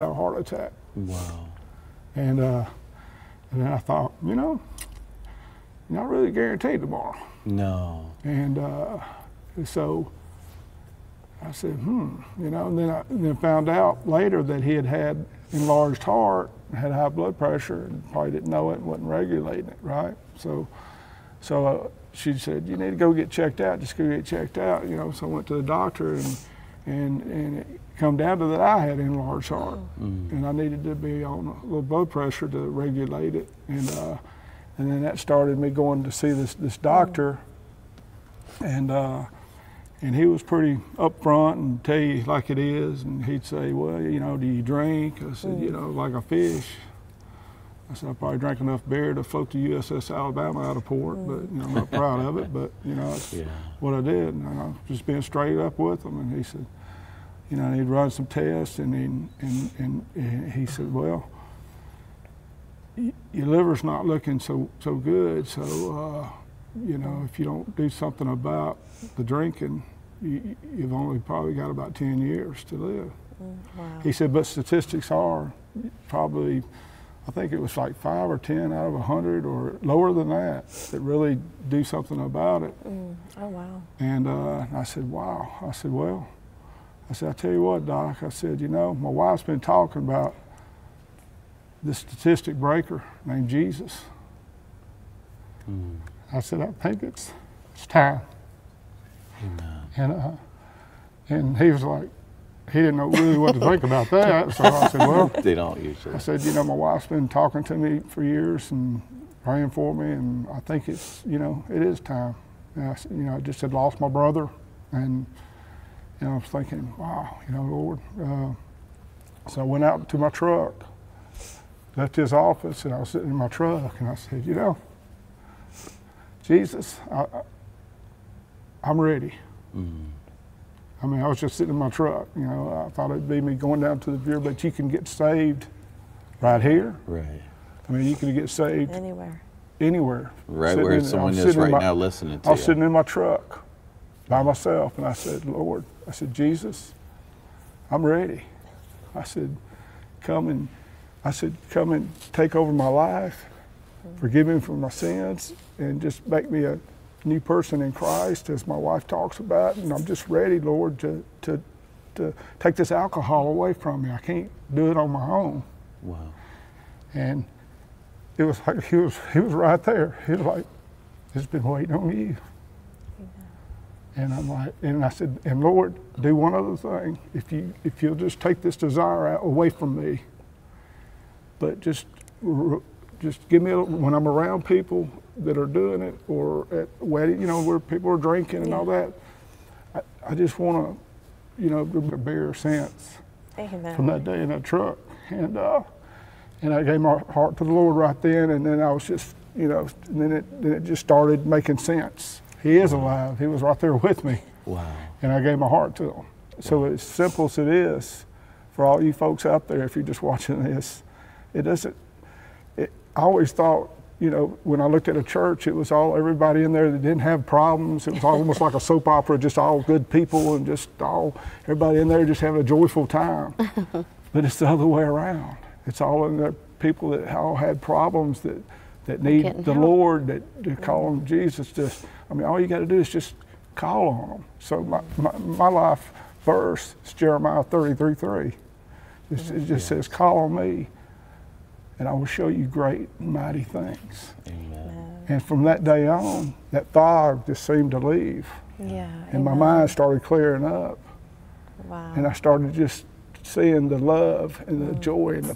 a heart attack. Wow. And then I thought, you're not really guaranteed tomorrow. No. And so I said, and then I found out later that he had enlarged heart, had high blood pressure, and probably didn't know it and wasn't regulating it, right? So she said, you need to go get checked out, just go get checked out, So I went to the doctor, and it come down to that I had enlarged heart, and I needed to be on a little blood pressure to regulate it, and then that started me going to see this doctor, and he was pretty upfront and tell you like it is, and he'd say, well, do you drink? I said, like a fish. I said, I probably drank enough beer to float the USS Alabama out of port, but I'm not proud of it, but it's what I did, and I'm just being straight up with him, and he said, he'd run some tests, and he said, well, your liver's not looking so good, so if you don't do something about the drinking, you've only probably got about 10 years to live. Wow. He said, but statistics are probably, I think it was like 5 or 10 out of 100 or lower than that really do something about it. Oh, wow. And I said, wow. I said, well, I tell you what, Doc, I said, my wife's been talking about this statistic breaker named Jesus. I said, I think it's time. Amen. And he was like, he didn't know really what to think about that. So I said, well, They don't usually. I said, my wife's been talking to me for years and praying for me, and I think it's, it is time. And I said, I just had lost my brother, and I was thinking, wow, Lord. So I went out to my truck, left his office, and I was sitting in my truck, and I said, Jesus, I'm ready. I mean, I was just sitting in my truck, I thought it'd be me going down to the bureau, but you can get saved right here. Right. I mean, you can get saved anywhere. Right where someone is right now listening to you. I was sitting in my truck by myself, and I said, Lord, I said, Jesus, I'm ready. I said, come and take over my life, forgive me for my sins, and just make me a new person in Christ, as my wife talks about. And I'm just ready, Lord, to take this alcohol away from me. I can't do it on my own. Wow. And it was like he was right there. He was like, it's been waiting on you. And I'm like, and I said, and Lord, do one other thing. If you'll just take this desire away from me, but just give me when I'm around people that are doing it, or at wedding, where people are drinking and all that. I just want to, bear sense from that day in that truck, and I gave my heart to the Lord right then, and then I was just, and then it just started making sense. He is alive. He was right there with me. Wow. And I gave my heart to him. So as simple as it is, for all you folks out there, if you're just watching this, I always thought, when I looked at a church, it was everybody in there that didn't have problems. It was almost like a soap opera, just all good people and just everybody in there just having a joyful time. But it's the other way around. It's all in there, people that all had problems that need the Lord, that call on Jesus. All you got to do is just call on them. So my life verse is Jeremiah 33:3. It just says, call on me, and I will show you great and mighty things. Amen. And from that day on, that fog just seemed to leave. Yeah. And my mind started clearing up. Wow. And I started just seeing the love and the joy and the